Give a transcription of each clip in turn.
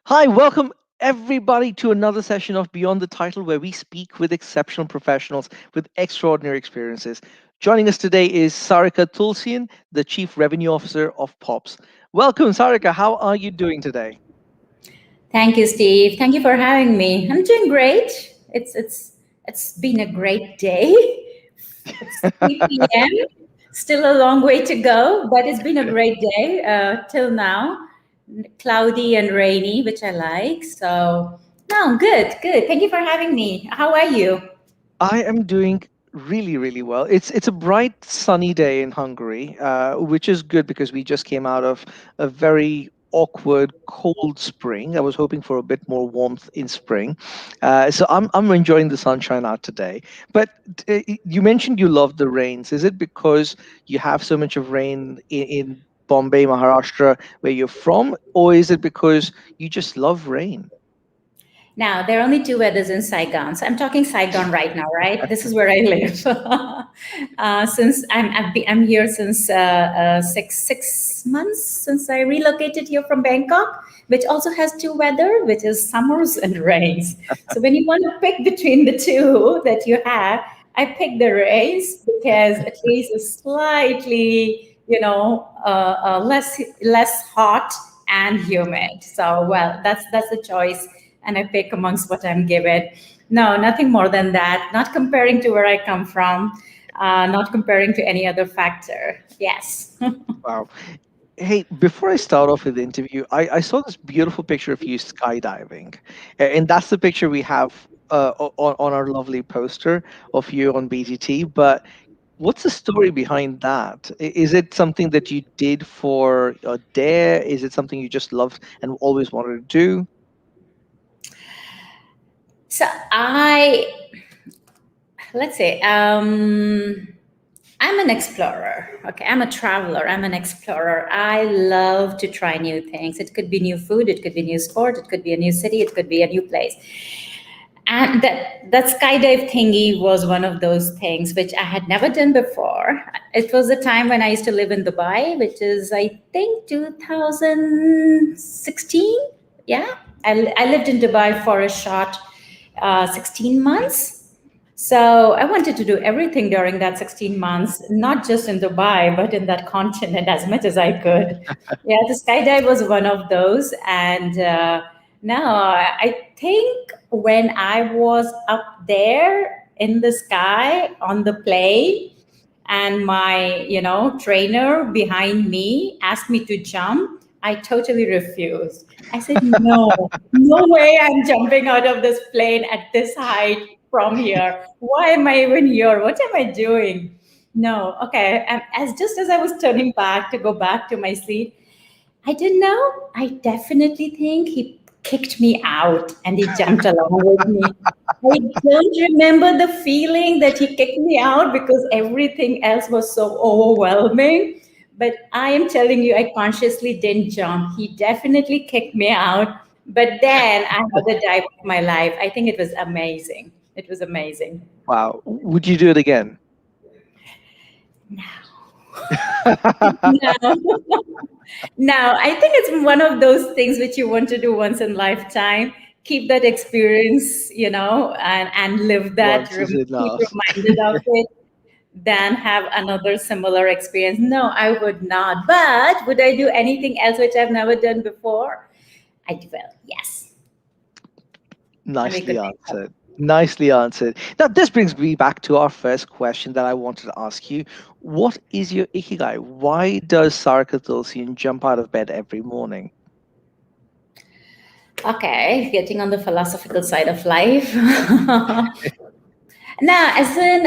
Hi, welcome everybody to another session of Beyond the Title, where we speak with exceptional professionals with extraordinary experiences. Joining us today is Sarika Tulsyan, the Chief Revenue Officer of POPs. Welcome, Sarika. How are you doing today? Thank you, Steve. Thank you for having me. I'm doing great. It's been a great day. It's 3 p.m. Still a long way to go, but it's been a great day till now. Cloudy and rainy, which I like. So no, good, good. Thank you for having me. How are you? I am doing really well. It's a bright sunny day in Hungary, which is good because we just came out of a very awkward cold spring. I was hoping for a bit more warmth in spring, so I'm enjoying the sunshine out today. But you mentioned you love the rains. Is it because you have so much of rain in Bombay, Maharashtra, where you're from, or is it because you just love rain? Now, there are only two weathers in Saigon. So I'm talking Saigon right now, right? This is where I live. Since I'm here since six months since I relocated here from Bangkok, which also has two weather, which is summers and rains. So when you want to pick between the two that you have, I pick the rains because at least it's slightly, less hot and humid. So well, that's the choice and I pick amongst what I'm given. No, nothing more than that. Not comparing to where I come from, not comparing to any other factor. Yes. Wow. Hey, before I start off with the interview, I saw this beautiful picture of you skydiving. And that's the picture we have on our lovely poster of you on BGT. But what's the story behind that? Is it something that you did for a dare? Is it something you just loved and always wanted to do? So I, let's say, I'm an explorer. Okay, I'm a traveler. I'm an explorer. I love to try new things. It could be new food. It could be new sport. It could be a new city. It could be a new place. And that skydive thingy was one of those things which I had never done before. It was a time when I used to live in Dubai, which is I think 2016. Yeah, I lived in Dubai for a short 16 months. So I wanted to do everything during that 16 months, not just in Dubai, but in that continent as much as I could. Yeah, the skydive was one of those. And no, I think when I was up there in the sky on the plane, and my trainer behind me asked me to jump, I totally refused. I said no way I'm jumping out of this plane at this height from here. Why am I even here? What am I doing? No. Okay, and as just as I was turning back to go back to my seat, I didn't know. I definitely think he kicked me out and he jumped along with me. I don't remember the feeling that he kicked me out because everything else was so overwhelming. But I am telling you, I consciously didn't jump. He definitely kicked me out. But then I had the dive of my life. I think it was amazing. It was amazing. Wow. Would you do it again? No. Now, I think it's one of those things which you want to do once in lifetime. Keep that experience, and live that, Once is keep enough. reminded of it, than have another similar experience. No, I would not. But would I do anything else which I've never done before? I will, yes. And we Nicely could make that. answered. Nicely answered. Now, this brings me back to our first question that I wanted to ask you. What is your Ikigai? Why does Sarika Tulsyan jump out of bed every morning? Okay, getting on the philosophical side of life. Now, as in,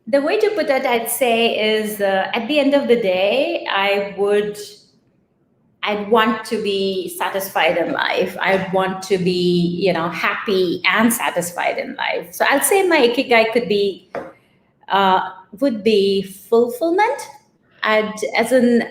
the way to put it, I'd say, is at the end of the day, I'd want to be satisfied in life. I'd want to be, happy and satisfied in life. So I'd say my ikigai would be fulfillment. As in,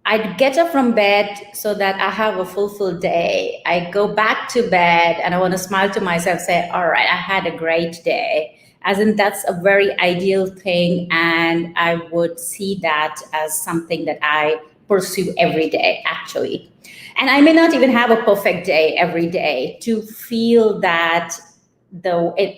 I'd get up from bed so that I have a fulfilled day. I go back to bed and I want to smile to myself, say, all right, I had a great day. As in, that's a very ideal thing. And I would see that as something that I pursue every day, actually. And I may not even have a perfect day every day to feel that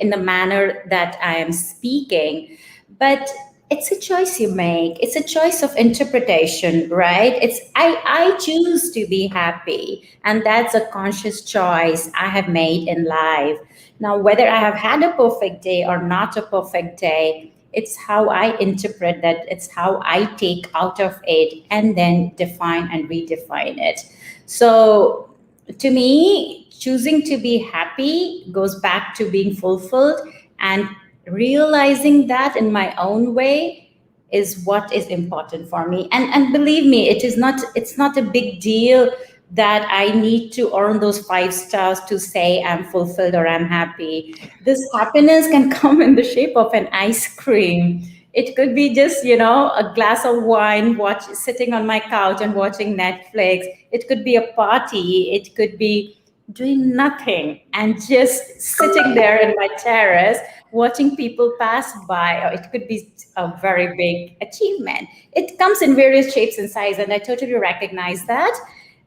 in the manner that I am speaking, but it's a choice you make. It's a choice of interpretation, right? I choose to be happy, and that's a conscious choice I have made in life. Now, whether I have had a perfect day or not a perfect day, it's how I interpret that, it's how I take out of it and then define and redefine it. So to me, choosing to be happy goes back to being fulfilled, and realizing that in my own way is what is important for me. And believe me, it's not a big deal that I need to earn those 5 stars to say I'm fulfilled or I'm happy. This happiness can come in the shape of an ice cream. It could be just, a glass of wine, sitting on my couch and watching Netflix. It could be a party. It could be doing nothing and just sitting there in my terrace watching people pass by, or it could be a very big achievement. It comes in various shapes and sizes, and I totally recognize that.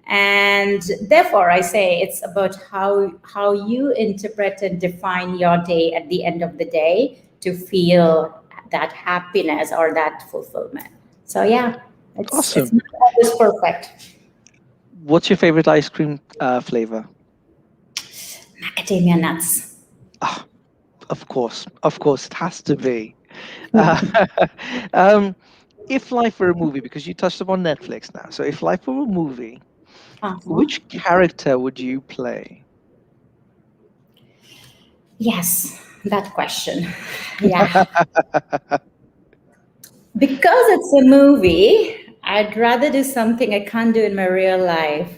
And therefore I say it's about how you interpret and define your day at the end of the day to feel that happiness or that fulfillment. So yeah, it's Awesome. not always perfect. What's your favorite ice cream flavor? Macadamia nuts. Ah, of course, it has to be. Uh, um, if life were a movie, because you touched upon Netflix now, so if life were a movie, Uh-huh. which character would you play? Yes, that question. Yeah. Because it's a movie, I'd rather do something I can't do in my real life.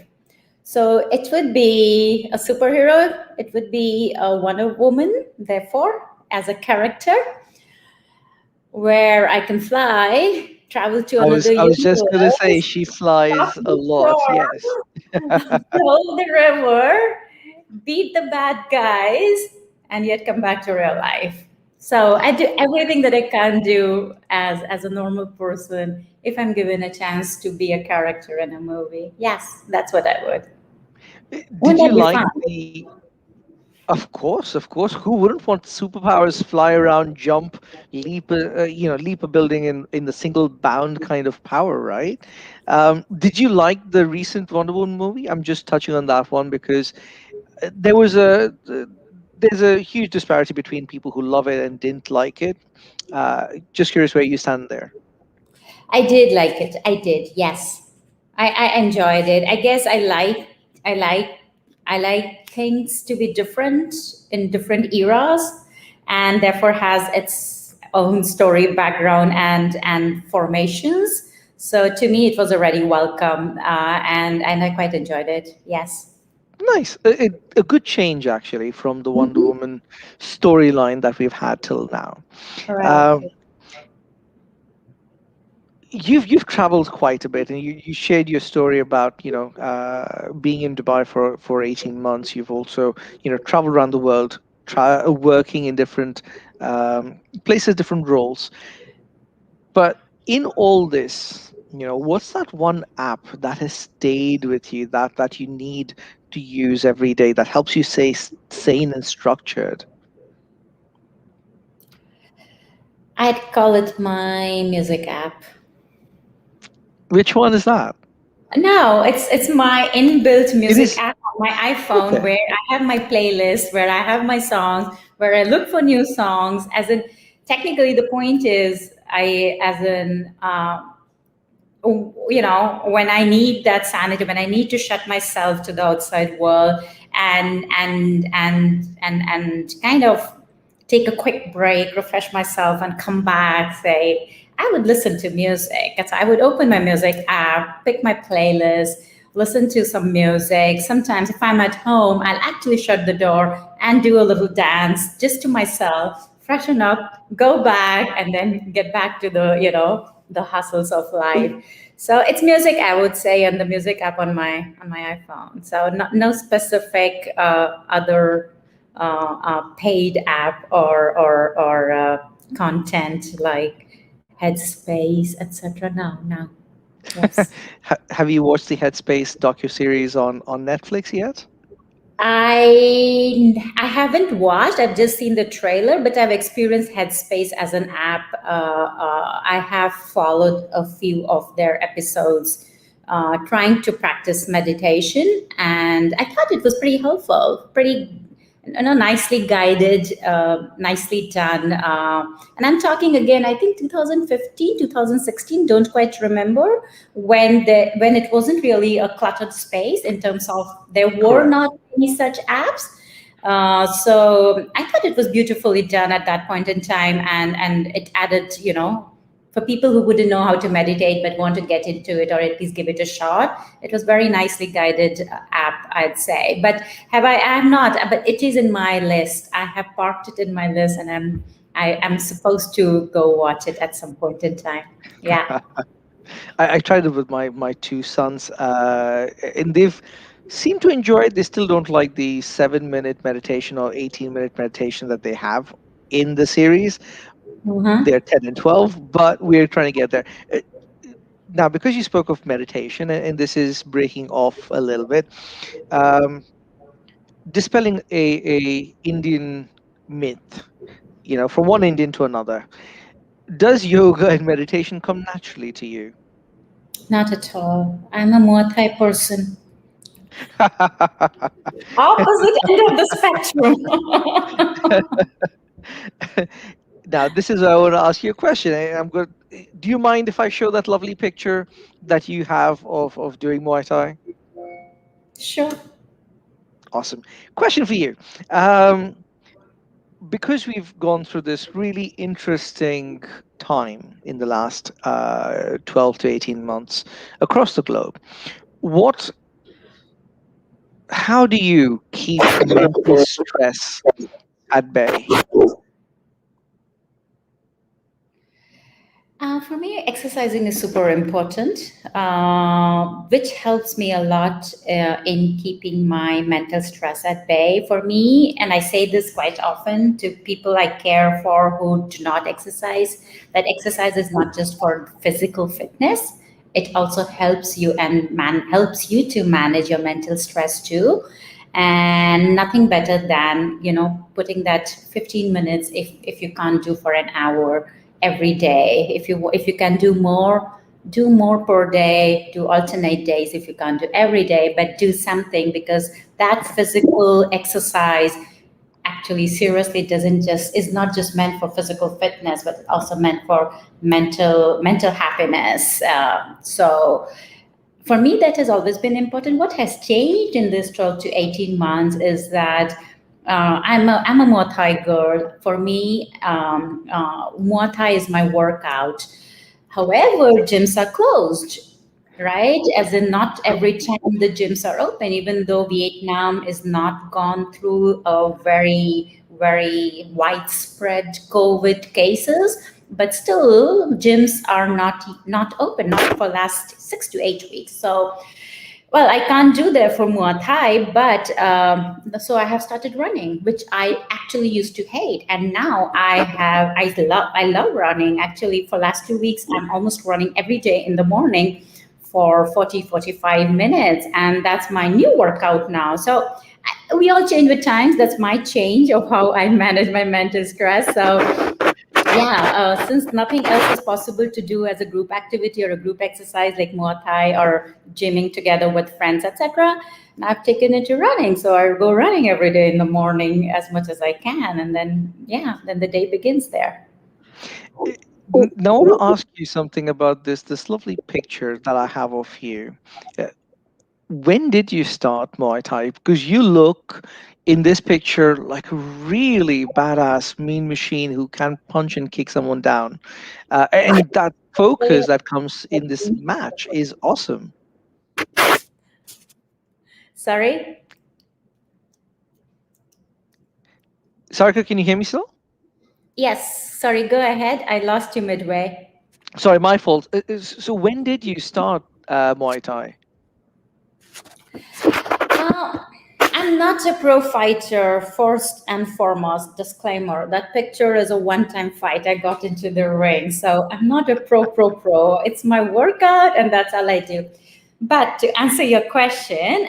So it would be a superhero, it would be a Wonder Woman, therefore, as a character, where I can fly, travel to another I was just gonna say universe, she stop flies a the lot. Yes. storm, hold the river, beat the bad guys, and yet come back to real life. So I do everything that I can do as a normal person if I'm given a chance to be a character in a movie. Yes, that's what I would. Did Wouldn't you that be like fun? the? Of course, of course. Who wouldn't want superpowers? Fly around, jump, leap a building in the single bound kind of power, right? Did you like the recent Wonder Woman movie? I'm just touching on that one because there was there's a huge disparity between people who love it and didn't like it. Just curious where you stand there. I did like it. I did. Yes, I enjoyed it. I guess I like I like things to be different in different eras, and therefore has its own story background and formations. So to me, it was already welcome, and I quite enjoyed it. Yes. Nice, a good change actually from the Wonder Mhm. Woman storyline that we've had till now. Um, Right. you've traveled quite a bit, and you shared your story about being in Dubai for 18 months. You've also traveled around the world, working in different places, different roles. But in all this, what's that one app that has stayed with you that you need to use every day that helps you stay sane and structured? I'd call it my music app. Which one is that? No, it's my inbuilt It music is app on my iPhone, okay. where I have my playlist, where I have my songs, where I look for new songs. As in, technically, the point is, when I need that sanity, when I need to shut myself to the outside world and kind of take a quick break, refresh myself, and come back, say, I would listen to music. I would open my music app, pick my playlist, listen to some music. Sometimes, if I'm at home, I'll actually shut the door and do a little dance just to myself, freshen up, go back, and then get back to the hustles of life. So it's music, I would say, and the music app on my iPhone. So no specific other paid app or content like Headspace, etc. No, no. Yes. Have you watched the Headspace docu-series on Netflix yet? I haven't watched. I've just seen the trailer, but I've experienced Headspace as an app. I have followed a few of their episodes, trying to practice meditation, and I thought it was pretty helpful, pretty, nicely guided, nicely done. And I'm talking again, I think 2015, 2016. Don't quite remember when it wasn't really a cluttered space in terms of there were Correct. not any such apps. So I thought it was beautifully done at that point in time, and it added, for people who wouldn't know how to meditate but want to get into it or at least give it a shot. It was very nicely guided app, I'd say. But I have not, but it is in my list. I have parked it in my list, and I am supposed to go watch it at some point in time. Yeah. I tried it with my two sons, and they've seemed to enjoy it. They still don't like the 7-minute meditation or 18-minute meditation that they have in the series. Mm-hmm. They're 10 and 12, but we're trying to get there. Uh, Now, because you spoke of meditation, and this is breaking off a little bit, um, dispelling a Indian myth, from one Indian to another. Does yoga and meditation come naturally to you? Not at all. I'm a Muay Thai person. Opposite end of the spectrum. Now, this is where I want to ask you a question. I'm good. Do you mind if I show that lovely picture that you have of doing Muay Thai? Sure. Awesome. Question for you. Um, because we've gone through this really interesting time in the last 12 to 18 months across the globe, what how do you keep mental stress at bay? For me, exercising is super important, which helps me a lot in keeping my mental stress at bay. For me, and I say this quite often to people I care for who do not exercise, that exercise is not just for physical fitness. It also helps you and helps you to manage your mental stress too. And nothing better than putting that 15 minutes, if you can't do for an hour every day. If you can do more per day, do alternate days if you can't do every day, but do something, because that physical exercise actually seriously doesn't just is not just meant for physical fitness, but also meant for mental happiness. So for me, that has always been important. What has changed in this 12 to 18 months is that I'm a Muay Thai girl. For me, Muay Thai is my workout. However, gyms are closed, right? As in, not every time the gyms are open, even though Vietnam is not gone through a very, very widespread COVID cases, but still gyms are not open, not for last 6 to 8 weeks. So well, I can't do that for Muay Thai, but so I have started running, which I actually used to hate, and now I love running. Actually, for last 2 weeks, I'm almost running every day in the morning for 40 to 45 minutes, and that's my new workout now. So we all change with times. That's my change of how I manage my mental stress. So yeah, since nothing else is possible to do as a group activity or a group exercise like Muay Thai or gymming together with friends, etc., I've taken it to running. So I go running every day in the morning as much as I can, and then then the day begins there. Now, I want to ask you something about this lovely picture that I have of you. Uh, When did you start Muay Thai? Because you look in this picture like a really badass mean machine who can punch and kick someone down. And that focus that comes in this match is awesome. Sorry. Sarika, can you hear me still? Yes. Sorry. Go ahead. I lost you midway. Sorry, my fault. So when did you start Muay Thai? Uh, I'm not a pro fighter, first and foremost. Disclaimer: that picture is a one-time fight. I got into the ring. So I'm not a pro. It's my workout, and that's all I do. But to answer your question,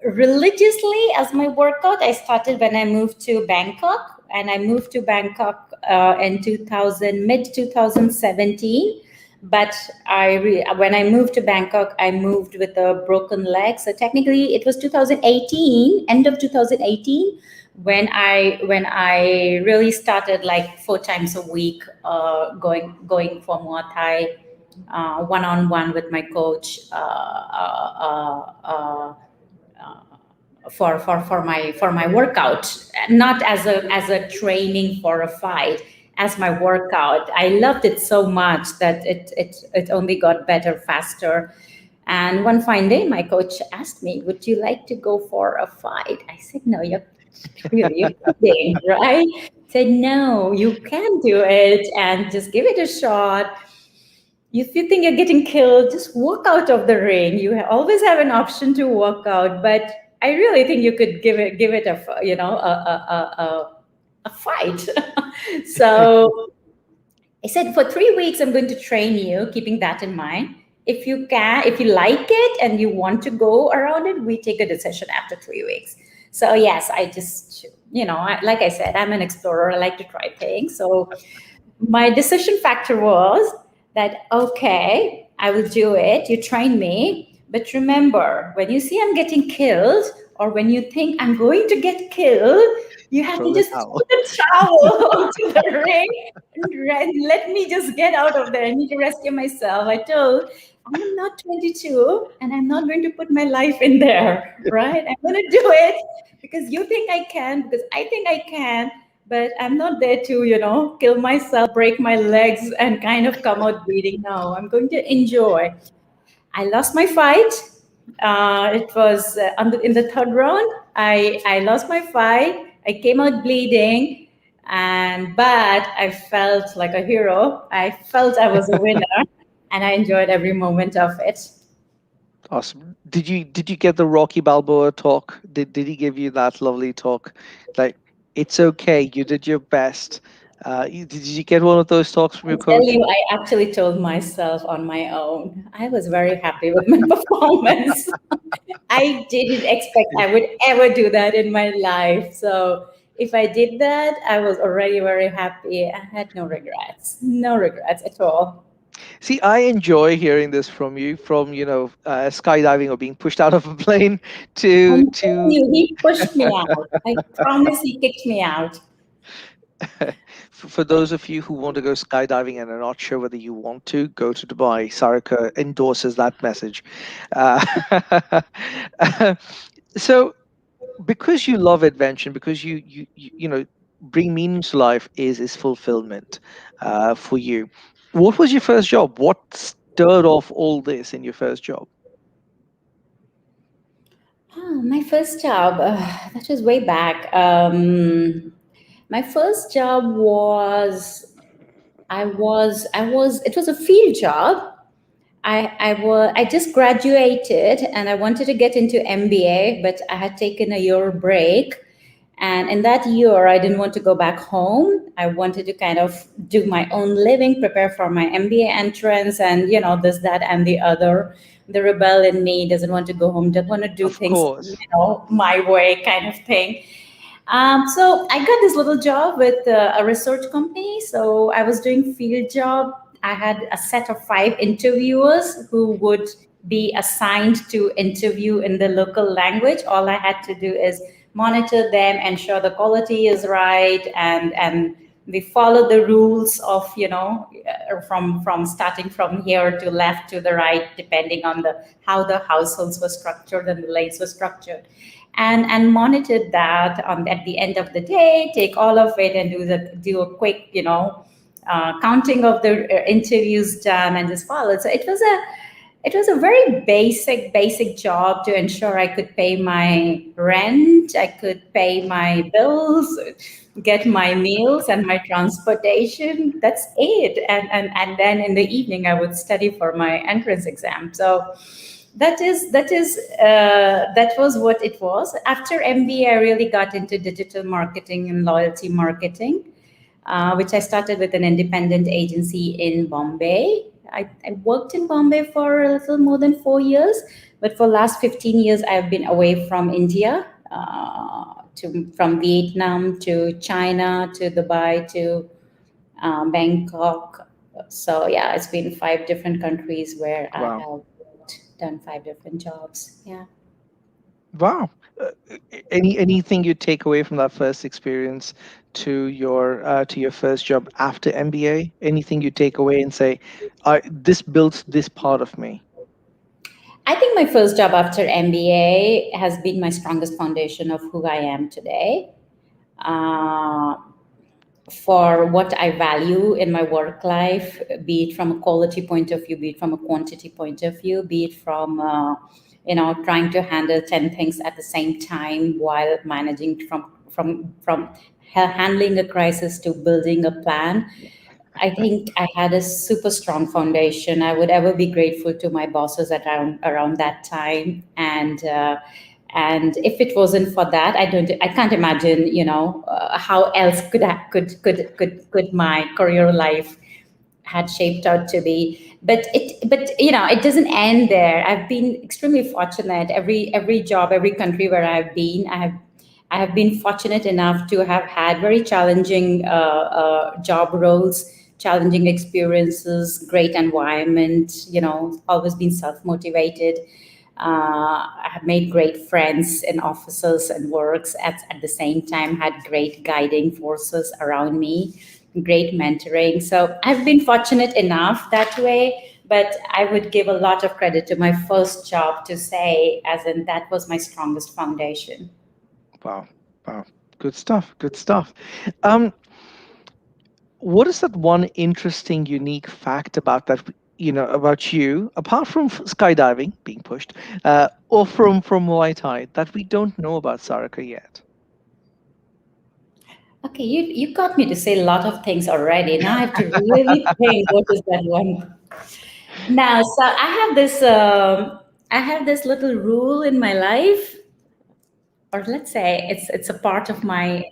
religiously as my workout, I started when I moved to Bangkok, and I moved to Bangkok in 2000, mid 2017. But when I moved to Bangkok, I moved with a broken leg. So technically, it was 2018, end of 2018, when I really started like 4 times a week, going for Muay Thai, one on one with my coach. For my workout, not as a training for a fight, as my workout. I loved it so much that it only got better faster. And one fine day my coach asked me, would you like to go for a fight? I said, no, you're kidding, right? I said, no, you can do it, and just give it a shot. If you think you're getting killed, just walk out of the ring. You always have an option to walk out. But I really think you could give it a fight. So I said, for 3 weeks, I'm going to train you, keeping that in mind. If you like it and you want to go around it, we take a decision after 3 weeks. So yes, I just, like I said, I'm an explorer. I like to try things. So my decision factor was that, okay, I will do it. You train me. But remember, when you see I'm getting killed, or when you think I'm going to get killed, you have Throw to the just towel. throw the towel onto the ring and let me just get out of there. I need to rescue myself. I told, I am not 22 and I'm not going to put my life in there, right? I'm going to do it because you think I can, because I think I can, but I'm not there to, kill myself, break my legs, and kind of come out bleeding. No, I'm going to enjoy. I lost my fight. It was in the third round. I lost my fight. I came out bleeding, but I felt like a hero. I felt I was a winner, and I enjoyed every moment of it. Awesome. Did you get the Rocky Balboa talk? Did he give you that lovely talk? Like, it's okay, you did your best. Did you get one of those talks from I your tell coach? you, I actually told myself on my own. I was very happy with my performance. I didn't expect I would ever do that in my life. So if I did that, I was already very happy. I had no regrets, no regrets at all. See, I enjoy hearing this from you, from skydiving or being pushed out of a plane to I'm telling to you, he pushed me out. I promise he kicked me out. for those of you who want to go skydiving and are not sure whether you want to go to Dubai, Sarika endorses that message. Uh, so, because you love adventure, because bring meaning to life is fulfillment for you. What was your first job? What stirred off all this in your first job? Oh, my first job, that was way back. My first job it was a field job. I just graduated and I wanted to get into MBA, but I had taken a year break. And in that year, I didn't want to go back home. I wanted to kind of do my own living, prepare for my MBA entrance, and this, that, and the other. The rebel in me doesn't want to go home, doesn't want to do Of things, course. my way, kind of thing. So I got this little job with a research company. So I was doing field job. I had a set of 5 interviewers who would be assigned to interview in the local language. All I had to do is monitor them, ensure the quality is right, and we follow the rules of from starting from here to left to the right, depending on the how the households were structured and the lanes were structured, and monitored that at the end of the day, take all of it and do a quick counting of the interviews done and just follow. So it was a very basic job to ensure I could pay my rent, I could pay my bills, get my meals and my transportation. That's it. And then in the evening I would study for my entrance exam. So that was what it was. After MBA, I really got into digital marketing and loyalty marketing, which I started with an independent agency in Bombay. I worked in Bombay for a little more than 4 years, but for last 15 years, I've been away from India, from Vietnam to China to Dubai to Bangkok. So yeah, it's been 5 different countries where I Wow. have done 5 different jobs. Yeah. Wow. Anything you take away from that first experience to your first job after MBA? Anything you take away and say, this builds this part of me? I think my first job after MBA has been my strongest foundation of who I am today. Uh, for what I value in my work life, be it from a quality point of view, be it from a quantity point of view, be it from trying to handle 10 things at the same time while managing from handling a crisis to building a plan. I think I had a super strong foundation. I would ever be grateful to my bosses around that time, and if it wasn't for that, I can't imagine, how else could my career life had shaped out to be. But it doesn't end there. I've been extremely fortunate. Every job, every country where I have been fortunate enough to have had very challenging job roles, challenging experiences, great environment. Always been self motivated. I have made great friends in offices and works at the same time, had great guiding forces around me, great mentoring. So I've been fortunate enough that way, but I would give a lot of credit to my first job to say, as in, that was my strongest foundation. Wow. Wow. Good stuff. Good stuff. Um, what is that one interesting, unique fact about that? About you, apart from skydiving being pushed, or from Muay Thai, that we don't know about Sarika yet? Okay, you got me to say a lot of things already. Now I have to really think what is that one. Now, so I have this little rule in my life, or let's say it's a part of my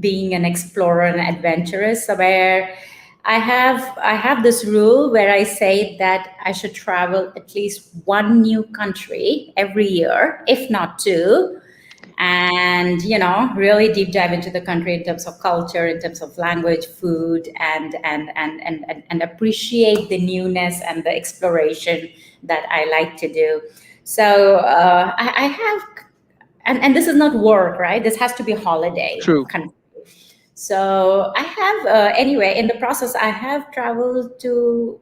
being an explorer and adventurous, where I have this rule where I say that I should travel at least one new country every year, if not two, and really deep dive into the country in terms of culture, in terms of language, food, and appreciate the newness and the exploration that I like to do. So I have, and this is not work, right? This has to be holiday True. country. So I have, anyway, in the process, I have traveled to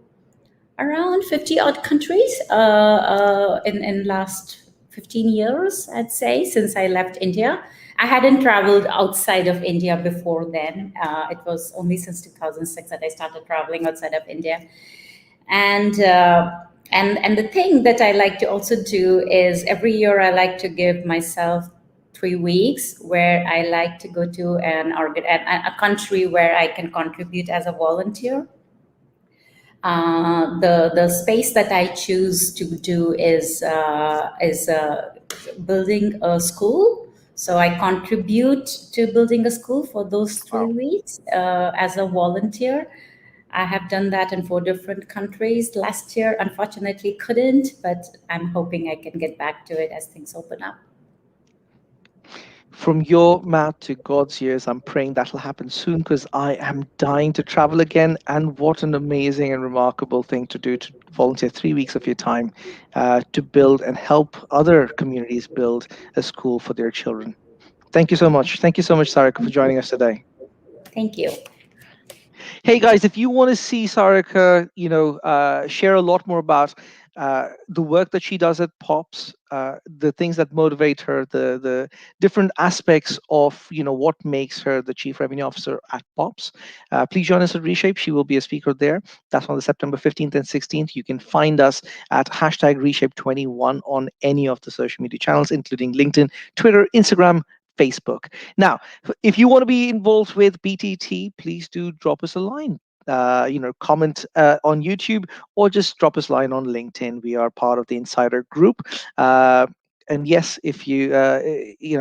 around 50 odd countries in last 15 years, I'd say, since I left India. I hadn't traveled outside of India before then. It was only since 2006 that I started traveling outside of India. And uh, and and the thing that I like to also do is every year I like to give myself 3 weeks where I like to go to a country where I can contribute as a volunteer. The space that I choose to do is building a school. So I contribute to building a school for those three Wow. weeks as a volunteer. I have done that in 4 different countries. Last year, unfortunately, couldn't, but I'm hoping I can get back to it as things open up. From your mouth to God's ears, I'm praying that'll happen soon because I am dying to travel again. And what an amazing and remarkable thing to do, to volunteer 3 weeks of your time to build and help other communities build a school for their children. Thank you so much. Thank you so much, Sarika, for joining us today. Thank you. Hey guys, if you want to see Sarika, share a lot more about the work that she does at Pops, the things that motivate her, the different aspects of what makes her the chief revenue officer at Pops, please join us at Reshape. She will be a speaker there. That's on the September 15th and 16th. You can find us at hashtag Reshape21 on any of the social media channels, including LinkedIn, Twitter, Instagram, Facebook. Now, if you want to be involved with BTT, please do drop us a line. comment on YouTube, or just drop us a line on LinkedIn. We are part of the Insider Group. And yes, if you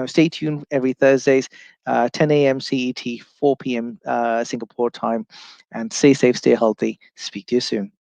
stay tuned every Thursdays, 10 a.m. CET, 4 p.m. Singapore time, and stay safe, stay healthy. Speak to you soon.